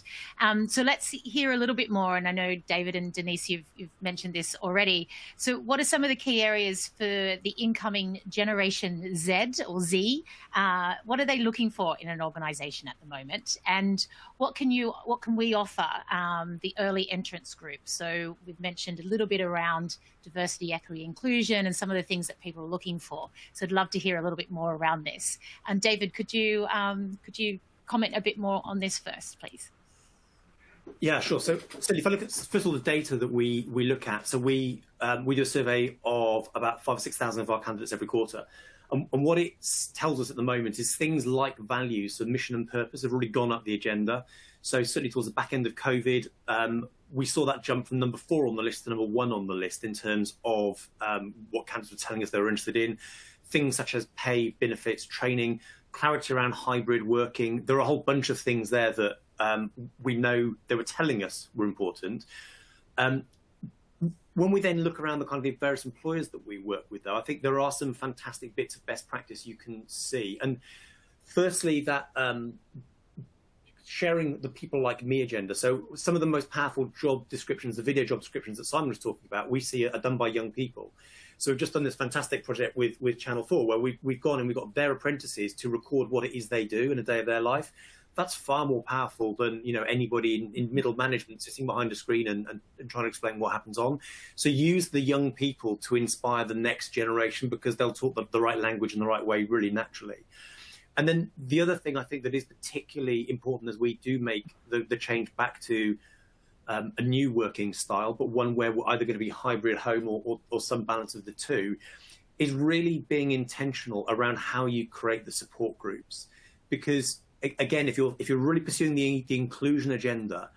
So let's hear a little bit more. And I know David and Denise, you've mentioned this already. So what are some of the key areas for the incoming Generation Z or Z? What are they looking for in an organisation at the moment? And what can we offer the early entrance group? So we've mentioned a little bit around diversity, equity, inclusion, and some of the things that people are looking for. So I'd love to hear a little bit more around this. And David, could you comment a bit more on this first, please? Yeah, sure. So if I look at, first of all, the data that we look at, so we do a survey of about 5,000 or 6,000 of our candidates every quarter. And what it tells us at the moment is things like values, so mission and purpose, have really gone up the agenda. So certainly towards the back end of COVID, we saw that jump from number 4 on the list to number 1 on the list in terms of what candidates were telling us they were interested in. Things such as pay, benefits, training, clarity around hybrid working. There are a whole bunch of things there that we know they were telling us were important. When we then look around the kind of the various employers that we work with, though, I think there are some fantastic bits of best practice you can see. And firstly, that sharing the people like me agenda. So some of the most powerful job descriptions, the video job descriptions that Simon was talking about, we see are done by young people. So we've just done this fantastic project with Channel 4, where we've gone and we've got their apprentices to record what it is they do in a day of their life. That's far more powerful than, you know, anybody in middle management sitting behind a screen and trying to explain what happens on. So use the young people to inspire the next generation, because they'll talk the right language in the right way really naturally. And then the other thing I think that is particularly important as we do make the change back to a new working style, but one where we're either going to be hybrid home or some balance of the two, is really being intentional around how you create the support groups. Because again, if you're really pursuing the inclusion agenda,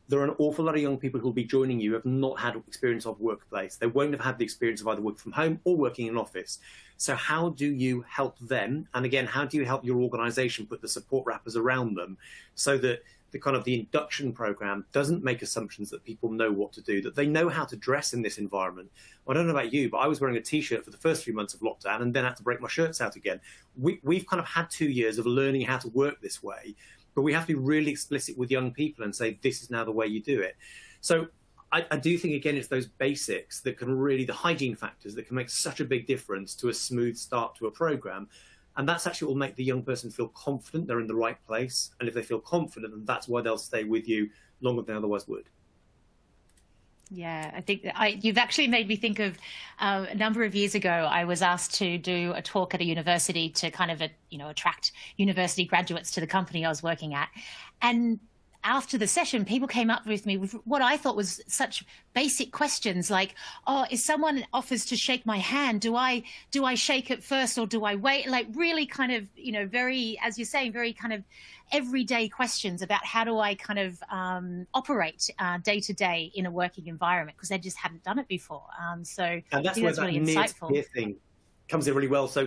there are an awful lot of young people who will be joining you who have not had experience of workplace. They won't have had the experience of either working from home or working in an office. So how do you help them? And again, how do you help your organization put the support wrappers around them so that the induction program doesn't make assumptions that people know what to do, that they know how to dress in this environment. I don't know about you, but I was wearing a T-shirt for the first 3 months of lockdown and then had to break my shirts out again. We've kind of had 2 years of learning how to work this way, but we have to be really explicit with young people and say, this is now the way you do it. So I do think, again, it's those basics that can really, the hygiene factors that can make such a big difference to a smooth start to a program. And that's actually what will make the young person feel confident they're in the right place. And if they feel confident, then that's why they'll stay with you longer than they otherwise would. Yeah, I think you've actually made me think of a number of years ago, I was asked to do a talk at a university to kind of, attract university graduates to the company I was working at. And after the session, people came up with me with what I thought was such basic questions like, oh, if someone offers to shake my hand, do I shake it first or do I wait? Like really kind of, very, as you're saying, very kind of everyday questions about how do I kind of operate day to day in a working environment, because they just hadn't done it before. And that's where that really insightful thing comes in really well. So,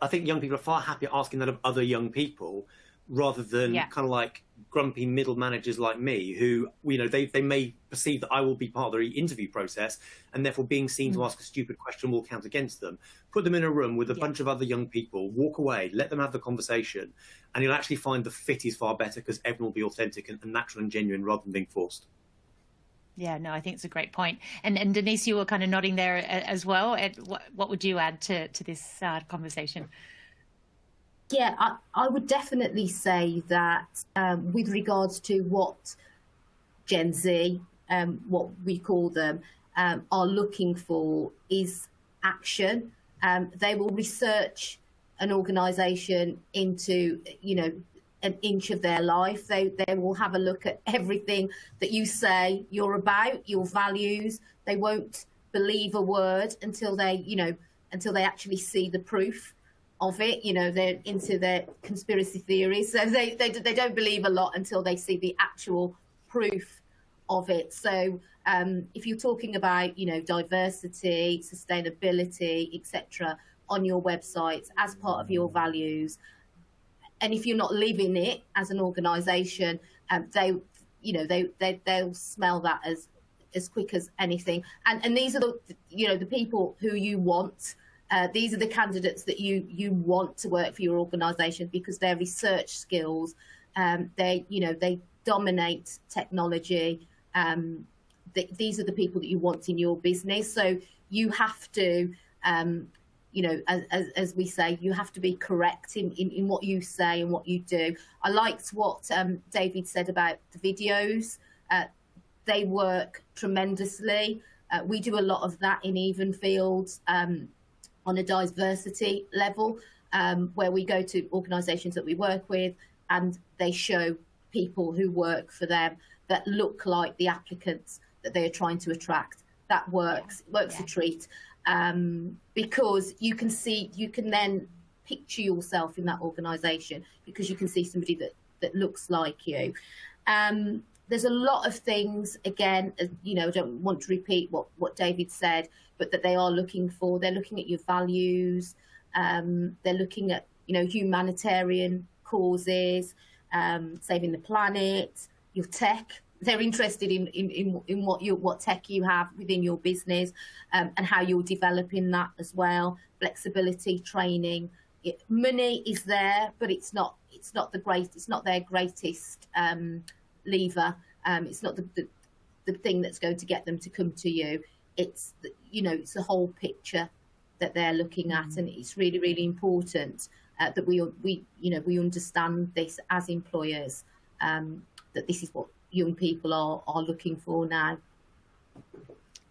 I think young people are far happier asking that of other young people rather than kind of like grumpy middle managers like me who, they may perceive that I will be part of the interview process and therefore being seen to ask a stupid question will count against them. Put them in a room with a bunch of other young people, walk away, let them have the conversation, and you'll actually find the fit is far better because everyone will be authentic and natural and genuine rather than being forced. Yeah, no, I think it's a great point. And Denise, you were kind of nodding there as well. What would you add to this conversation? Yeah, I would definitely say that with regards to what Gen Z, what we call them, are looking for is action. They will research an organisation into, an inch of their life. They will have a look at everything that you say you're about, your values. They won't believe a word until they actually see the proof of it. They're into their conspiracy theories, so they don't believe a lot until they see the actual proof of it. So if you're talking about diversity, sustainability, etc. on your websites as part of your values, and if you're not living it as an organization, they'll smell that as quick as anything. And these are the people who you want. These are the candidates that you want to work for your organisation because their research skills, they dominate technology. These are the people that you want in your business. So you have to, as we say, you have to be correct in what you say and what you do. I liked what David said about the videos. They work tremendously. We do a lot of that in Evenfields. On a diversity level, where we go to organisations that we work with and they show people who work for them that look like the applicants that they are trying to attract. That works a treat, because you can then picture yourself in that organisation because you can see somebody that looks like you. There's a lot of things, again, I don't want to repeat what David said, but that they are looking for. They're looking at your values. They're looking at, humanitarian causes, saving the planet, your tech. They're interested in what tech you have within your business, and how you're developing that as well. Flexibility, training, money is there, but it's not their greatest lever. It's not the thing that's going to get them to come to you. It's it's the whole picture that they're looking at, and it's really, really important that we understand this as employers, that this is what young people are looking for now.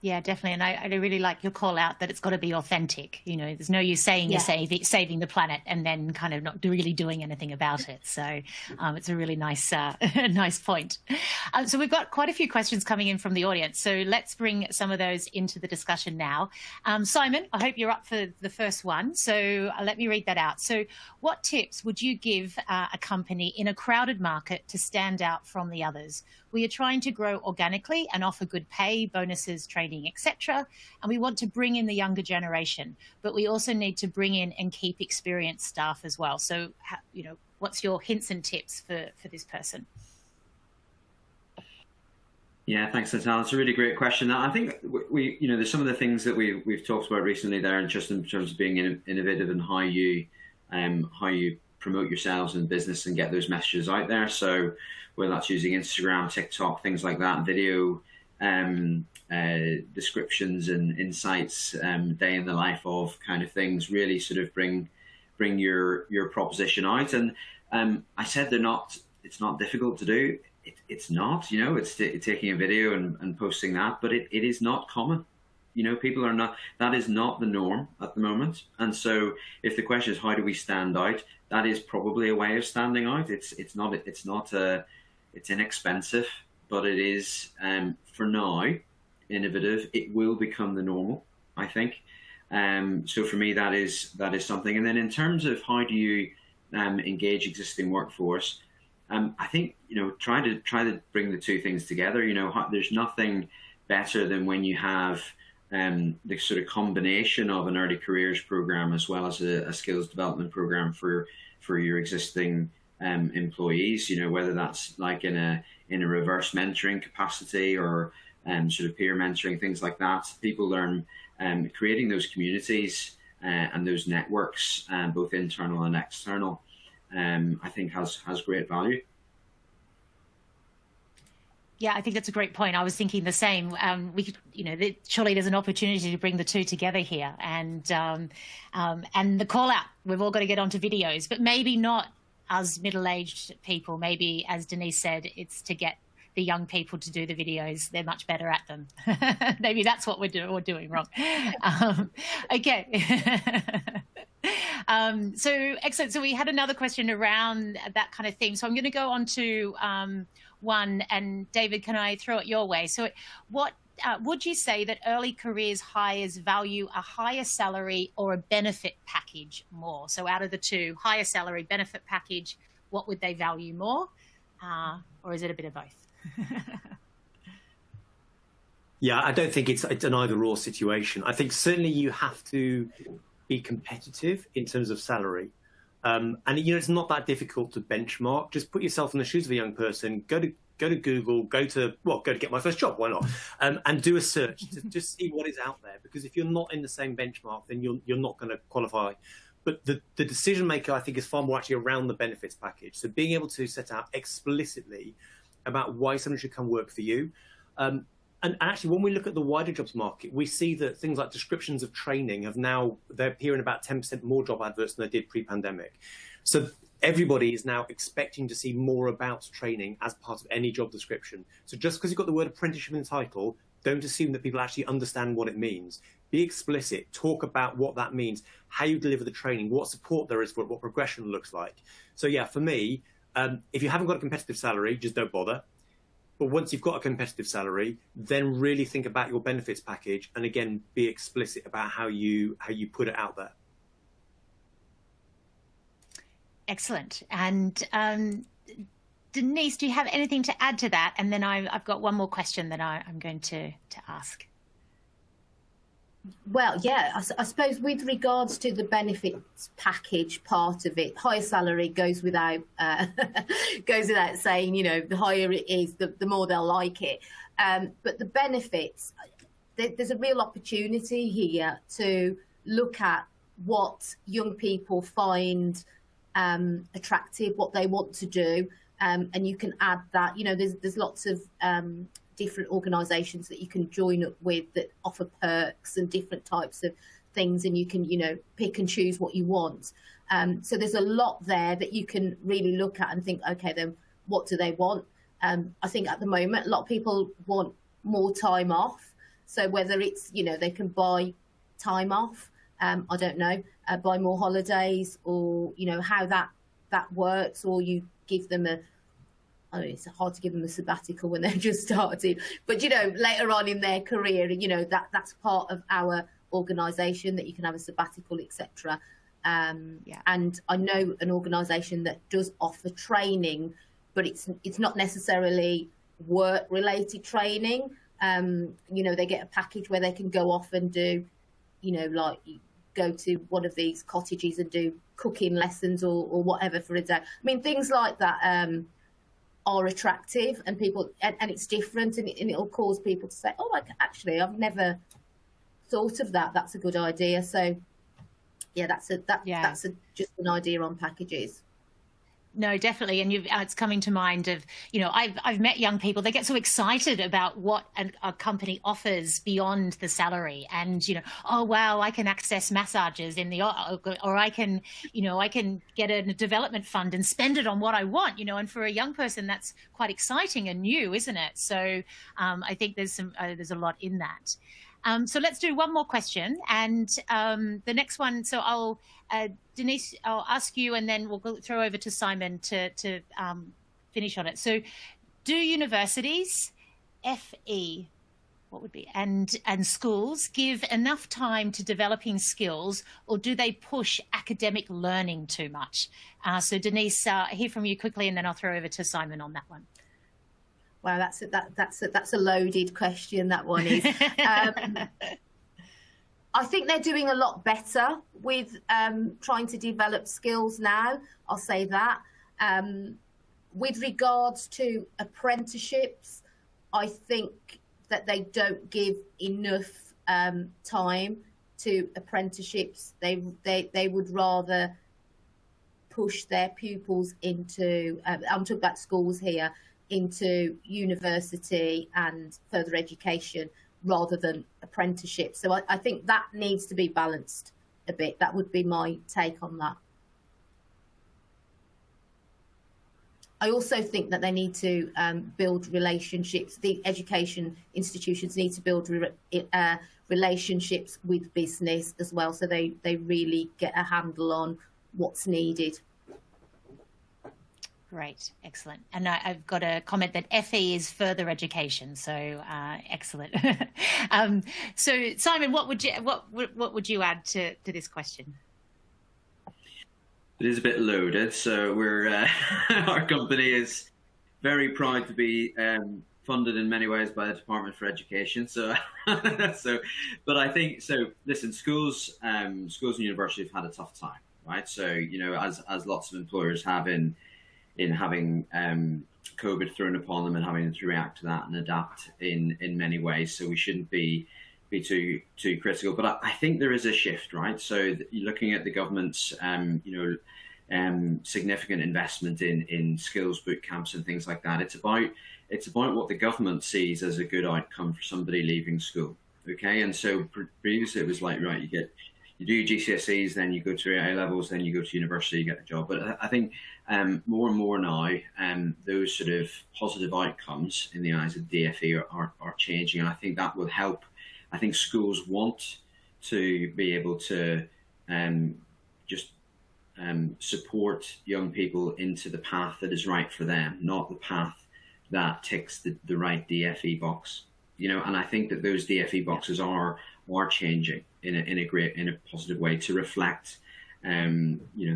Yeah, definitely. And I really like your call out that it's got to be authentic. There's no use saying you're saving the planet and then kind of not really doing anything about it. So it's a really nice nice point. So we've got quite a few questions coming in from the audience. So let's bring some of those into the discussion now. Simon, I hope you're up for the first one. So let me read that out. So what tips would you give a company in a crowded market to stand out from the others? We are trying to grow organically and offer good pay, bonuses, training, etc. And we want to bring in the younger generation, but we also need to bring in and keep experienced staff as well. So, what's your hints and tips for this person? Yeah, thanks, Natal. It's a really great question. I think there's some of the things that we've talked about recently there, and just in terms of being innovative and how you promote yourselves in business and get those messages out there. So whether that's using Instagram, TikTok, things like that, video descriptions and insights, day in the life of kind of things, really sort of bring your proposition out. And I said it's not difficult to do. It's not, it's taking a video and posting that, but it is not common. People are not, that is not the norm at the moment. And so if the question is how do we stand out, that is probably a way of standing out. It's inexpensive, but it is, for now, innovative. It will become the normal, I think. So for me, that is something. And then in terms of how do you engage existing workforce, I think, try to bring the two things together. There's nothing better than when you have the sort of combination of an early careers program as well as a skills development program for your existing employees, whether that's like in a reverse mentoring capacity or sort of peer mentoring, things like that. People learn creating those communities and those networks, both internal and external, I think has great value. Yeah, I think that's a great point. I was thinking the same. We could, surely there's an opportunity to bring the two together here, and the call out. We've all got to get onto videos, but maybe not as middle-aged people. Maybe, as Denise said, it's to get the young people to do the videos. They're much better at them. Maybe that's what we're doing wrong. Okay. So excellent. So we had another question around that kind of theme. So I'm going to go on to one, and David, can I throw it your way? So what would you say that early careers hires value a higher salary or a benefit package more? So out of the two, higher salary, benefit package, what would they value more? Or is it a bit of both? Yeah, I don't think it's an either-or situation. I think certainly you have to be competitive in terms of salary. And it's not that difficult to benchmark. Just put yourself in the shoes of a young person. Go to Google. Go to get my first job. Why not? And do a search to just see what is out there. Because if you're not in the same benchmark, then you're not going to qualify. But the decision maker, I think, is far more actually around the benefits package. So being able to set out explicitly about why someone should come work for you. And actually, when we look at the wider jobs market, we see that things like descriptions of training they appear in about 10% more job adverts than they did pre-pandemic. So everybody is now expecting to see more about training as part of any job description. So just because you've got the word apprenticeship in the title, don't assume that people actually understand what it means. Be explicit, talk about what that means, how you deliver the training, what support there is for it, what progression looks like. So yeah, for me, if you haven't got a competitive salary, just don't bother. But once you've got a competitive salary, then really think about your benefits package, and again, be explicit about how you put it out there. Excellent. And Denise, do you have anything to add to that? And then I've got one more question that I'm going to ask. Well, yeah, I suppose with regards to the benefits package part of it, higher salary goes without saying. The higher it is, the more they'll like it. But the benefits, there's a real opportunity here to look at what young people find attractive, what they want to do, and you can add that. You know, there's lots of different organisations that you can join up with that offer perks and different types of things, and you can, you know, pick and choose what you want. So there's a lot there that you can really look at and think, okay, then what do they want? I think at the moment a lot of people want more time off. So whether it's, you know, they can buy time off, I don't know, buy more holidays, or, you know, how that works, or you give them a, I mean, it's hard to give them a sabbatical when they're just starting, but, you know, later on in their career, you know, that's part of our organisation, that you can have a sabbatical, etc. And I know an organisation that does offer training, but it's not necessarily work-related training. You know, they get a package where they can go off and do, you know, like go to one of these cottages and do cooking lessons or whatever for a day. I mean, things like that are attractive, and people, and it's different, and it'll cause people to say, oh, like, actually, I've never thought of that. That's a good idea. So, yeah, that's just an idea on packages. No, definitely. And it's coming to mind of, you know, I've met young people, they get so excited about what a company offers beyond the salary. And, you know, oh, wow, I can access massages or I can, you know, I can get a development fund and spend it on what I want, you know, and for a young person, that's quite exciting and new, isn't it? So I think there's a lot in that. So let's do one more question, and the next one. So I'll Denise, I'll ask you, and then we'll throw over to Simon to finish on it. So, do universities, FE, what would be, and schools give enough time to developing skills, or do they push academic learning too much? So Denise, hear from you quickly, and then I'll throw over to Simon on that one. Wow, that's a loaded question, that one is. I think they're doing a lot better with trying to develop skills now, I'll say that. With regards to apprenticeships, I think that they don't give enough time to apprenticeships. They would rather push their pupils into, I'm talking about schools here, into university and further education rather than apprenticeship. So I think that needs to be balanced a bit. That would be my take on that. I also think that they need to build relationships. The education institutions need to build relationships with business as well, so they really get a handle on what's needed. Great, excellent. And I've got a comment that FE is further education, so excellent. So Simon, what would you add to this question? It is a bit loaded. So we're our company is very proud to be funded in many ways by the Department for Education. So, but I think so. Listen, schools and universities have had a tough time, right? So you know, as lots of employers have in having COVID thrown upon them and having to react to that and adapt in many ways. So we shouldn't be too critical. But I think there is a shift, right? So you're looking at the government's significant investment in skills boot camps and things like that. It's about what the government sees as a good outcome for somebody leaving school. Okay, and so previously it was like, right, you do your GCSEs, then you go to your A levels, then you go to university, you get a job. But I think more and more now, those sort of positive outcomes in the eyes of DFE are changing, and I think that will help. I think schools want to be able to support young people into the path that is right for them, not the path that ticks the right DFE box. You know, and I think that those DFE boxes are changing in a positive way to reflect,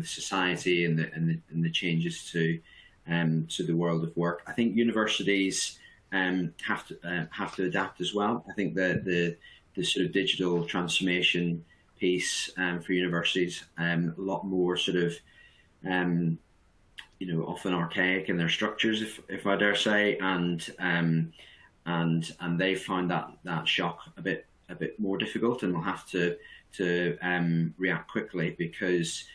society and the changes to the world of work. I think universities have to adapt as well. I think the sort of digital transformation piece for universities a lot more sort of often archaic in their structures, if I dare say, and they find that shock a bit more difficult, and will have to react quickly, because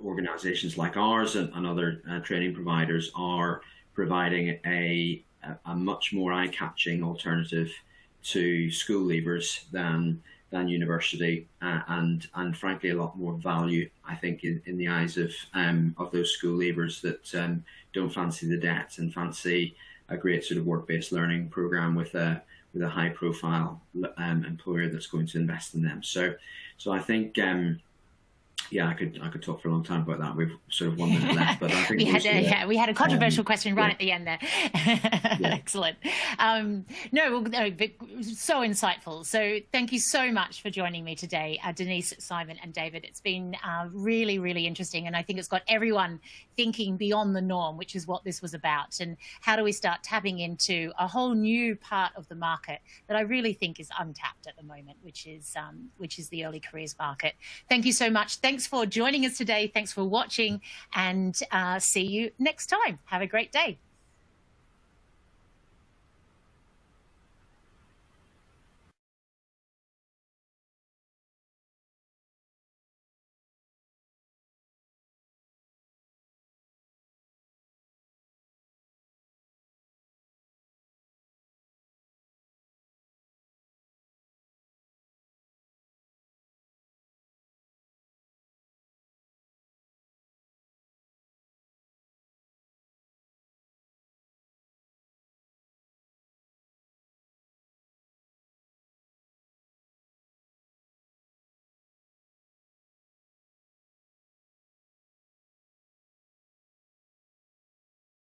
organizations like ours and other training providers are providing a much more eye-catching alternative to school leavers than university, and frankly a lot more value, I think, in the eyes of those school leavers that don't fancy the debt and fancy a great sort of work-based learning program with a high-profile employer that's going to invest in them. So I think. Yeah, I could talk for a long time about that. We've sort of 1 minute left, but I think we had a controversial question right at the end there. Excellent. No, so insightful. So thank you so much for joining me today, Denise, Simon, and David. It's been really, really interesting, and I think it's got everyone thinking beyond the norm, which is what this was about. And how do we start tapping into a whole new part of the market that I really think is untapped at the moment, which is the early careers market. Thank you so much. Thanks for joining us today. Thanks for watching, and see you next time. Have a great day.